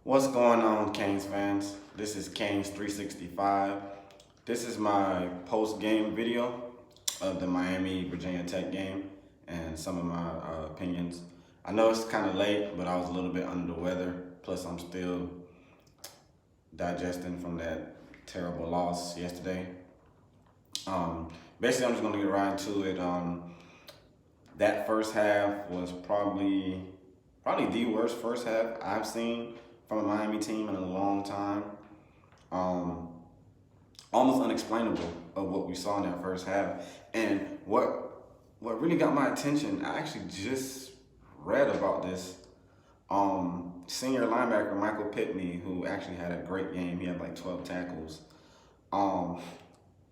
What's going on, Canes fans? This is Canes 365. This is my post-game video of the Miami-Virginia Tech game and some of my opinions. I know it's kind of late, but I was a little bit under the weather. Plus, I'm still digesting from that terrible loss yesterday. Basically, I'm just going to get right into it. That first half was probably the worst first half I've seen from a Miami team in a long time. Almost unexplainable of what we saw in that first half. And what really got my attention, I actually just read about this. Senior linebacker Michael Pittman, who actually had a great game. He had like 12 tackles.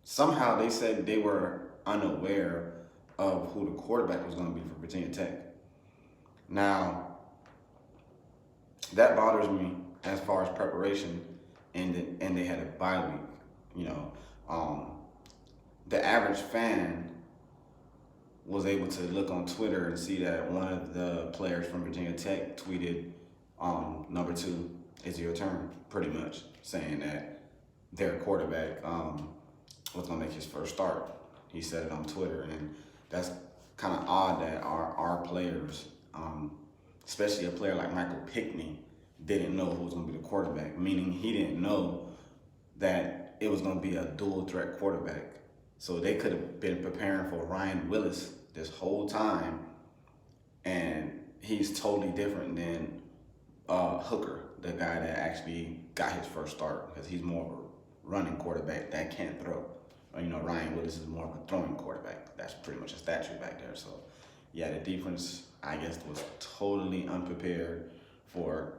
Somehow they said they were unaware of who the quarterback was going to be for Virginia Tech. Now, that bothers me as far as preparation, and they had a bye week. You know, the average fan was able to look on Twitter and see that one of the players from Virginia Tech tweeted, "Number 2 is your turn," pretty much saying that their quarterback was gonna make his first start. He said it on Twitter, and that's kind of odd that our players, especially a player like Michael Pickney, didn't know who was going to be the quarterback, meaning he didn't know that it was going to be a dual threat quarterback. So they could have been preparing for Ryan Willis this whole time, and he's totally different than Hooker, the guy that actually got his first start, because he's more of a running quarterback that can't throw. Ryan Willis is more of a throwing quarterback. That's pretty much a statue back there. So, yeah, the defense, I guess, was totally unprepared for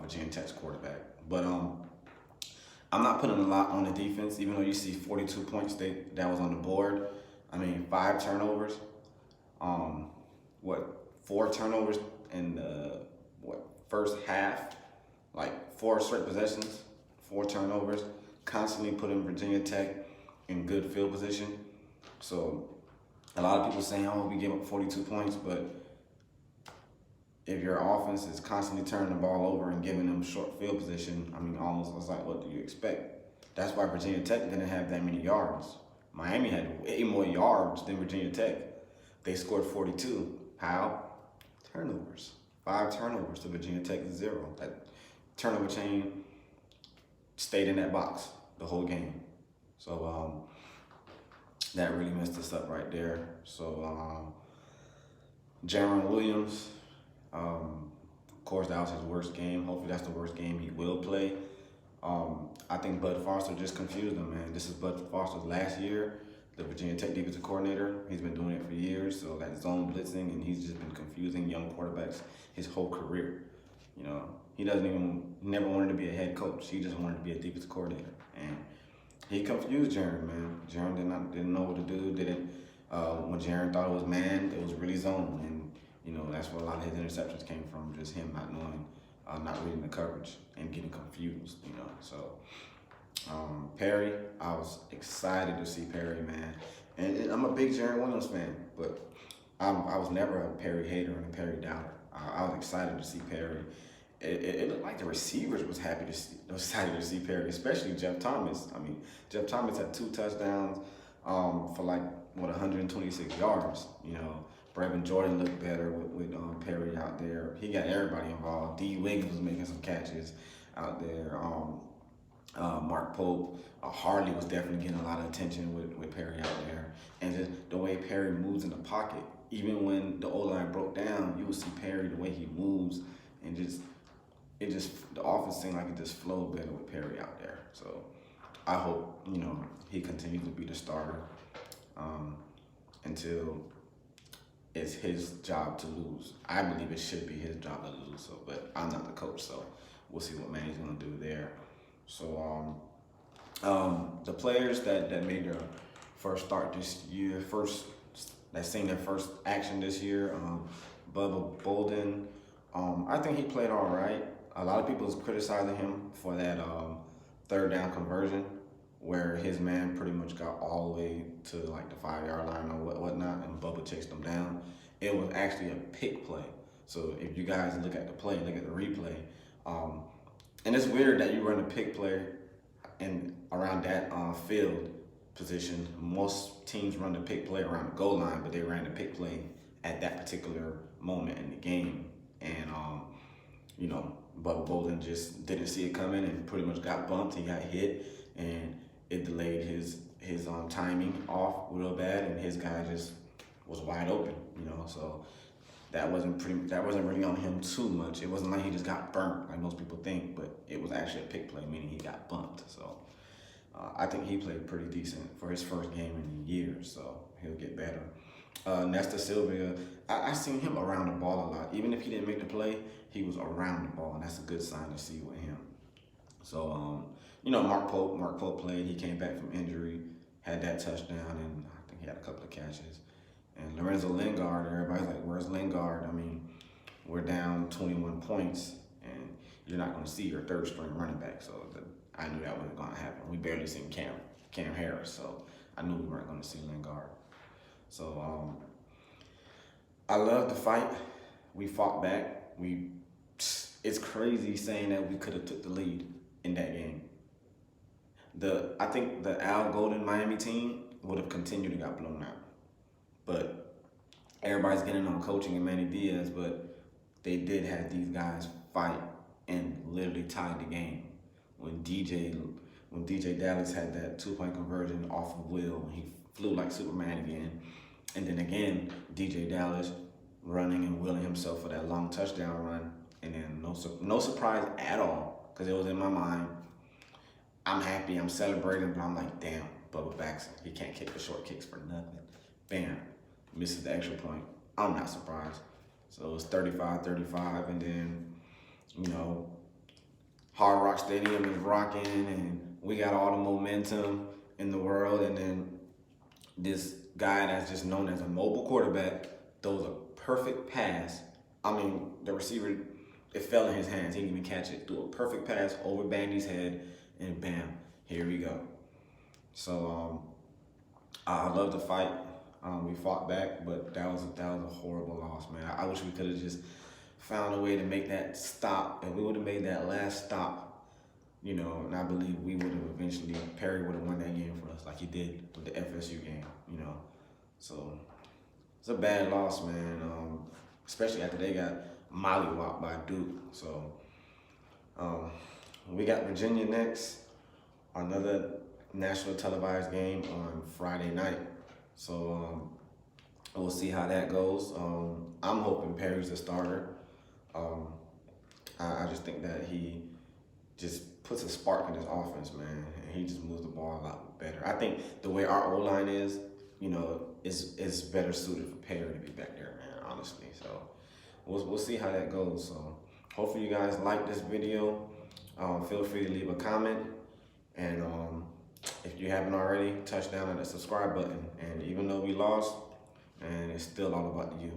Virginia Tech's quarterback. But I'm not putting a lot on the defense, even though you see 42 points that was on the board. 5 turnovers. 4 turnovers in the first half? Like 4 straight possessions, 4 turnovers, constantly putting Virginia Tech in good field position. So a lot of people saying, "Oh, we gave up 42 points," but if your offense is constantly turning the ball over and giving them short field position, almost it's like, what do you expect? That's why Virginia Tech didn't have that many yards. Miami had way more yards than Virginia Tech. They scored 42. How? Turnovers. 5 turnovers to Virginia Tech 0. That turnover chain stayed in that box the whole game. So that really messed us up right there. So Jaron Williams, of course, that was his worst game. Hopefully that's the worst game he will play. I think Bud Foster just confused him, man. This is Bud Foster's last year, the Virginia Tech defensive coordinator. He's been doing it for years, so that zone blitzing, and he's just been confusing young quarterbacks his whole career. He never wanted to be a head coach. He just wanted to be a defensive coordinator, and he confused Jaron, man. Jaron didn't know what to do. When Jaron thought it was man, it was really zone, and that's where a lot of his interceptions came from, just him not knowing, not reading the coverage and getting confused. So Perry, I was excited to see Perry, man, and I'm a big Jaron Williams fan, but I was never a Perry hater and a Perry doubter. I was excited to see Perry. It looked like the receivers was excited to see Perry, especially Jeff Thomas. Jeff Thomas had 2 touchdowns for 126 yards. Brevin Jordan looked better with Perry out there. He got everybody involved. D. Wiggins was making some catches out there. Mark Pope, Harley was definitely getting a lot of attention with Perry out there. And just the way Perry moves in the pocket, even when the O-line broke down, you would see Perry, the way he moves, and the offense seemed like it just flowed better with Perry out there. So I hope, he continues to be the starter until it's his job to lose. I believe it should be his job to lose, but I'm not the coach, so we'll see what Manny's gonna do there. So the players that made their first start this year, that seen their first action this year, Bubba Bolden, I think he played all right. A lot of people was criticizing him for that 3rd down conversion, where his man pretty much got all the way to the 5-yard line or whatnot, and Bubba chased him down. It was actually a pick play. So if you guys look at the play, look at the replay, And it's weird that you run a pick play and around that field position. Most teams run the pick play around the goal line, but they ran the pick play at that particular moment in the game. And you know, Bubba Bolden just didn't see it coming and pretty much got bumped. He got hit, and it delayed his timing off real bad, and his guy just was wide open. You know, so that wasn't really on him too much. It wasn't like he just got burnt like most people think, but it was actually a pick play, meaning he got bumped. So I think he played pretty decent for his first game in years, so he'll get better. Nesta Sylvia, I seen him around the ball a lot. Even if he didn't make the play, he was around the ball, and that's a good sign to see with him. So, you know, Mark Pope played. He came back from injury, had that touchdown, and I think he had a couple of catches. And Lorenzo Lingard, everybody's like, where's Lingard? I mean, we're down 21 points, and you're not going to see your third string running back. So I knew that wasn't going to happen. We barely seen Cam Harris, so I knew we weren't going to see Lingard. So I love the fight. We fought back. It's crazy saying that we could have took the lead in that game. I think the Al Golden Miami team would have continued and got blown out. But everybody's getting on coaching and Manny Diaz, but they did have these guys fight and literally tied the game. When DJ Dallas had that 2-point conversion off of Will, he flew like Superman again. And then again, DJ Dallas running and willing himself for that long touchdown run. And then no surprise at all, because it was in my mind. I'm happy, I'm celebrating, but I'm like, damn, Bubba Baxter, he can't kick the short kicks for nothing. Bam, misses the extra point. I'm not surprised. So it was 35-35, and then, you know, Hard Rock Stadium is rocking, and we got all the momentum in the world, and then this guy that's just known as a mobile quarterback throws a perfect pass. I mean, the receiver, it fell in his hands. He didn't even catch it. Threw a perfect pass over Bandy's head, and bam, here we go. So I love the fight. We fought back, but that was a horrible loss, man. I wish we could have just found a way to make that stop, and we would have made that last stop, you know, and I believe we would have eventually, Perry would have won that game for us like he did with the FSU game, you know. So it's a bad loss, man, especially after they got mollywopped by Duke. So we got Virginia next, another national televised game on Friday night. So we'll see how that goes. I'm hoping Perry's the starter. I just think that he just puts a spark in his offense, man, and he just moves the ball a lot better. I think the way our O-line is, you know, is better suited for Perry to be back there, man, honestly. So we'll see how that goes. So hopefully you guys like this video. Feel free to leave a comment, and if you haven't already, touch down on the subscribe button. And even though we lost, and it's still all about you.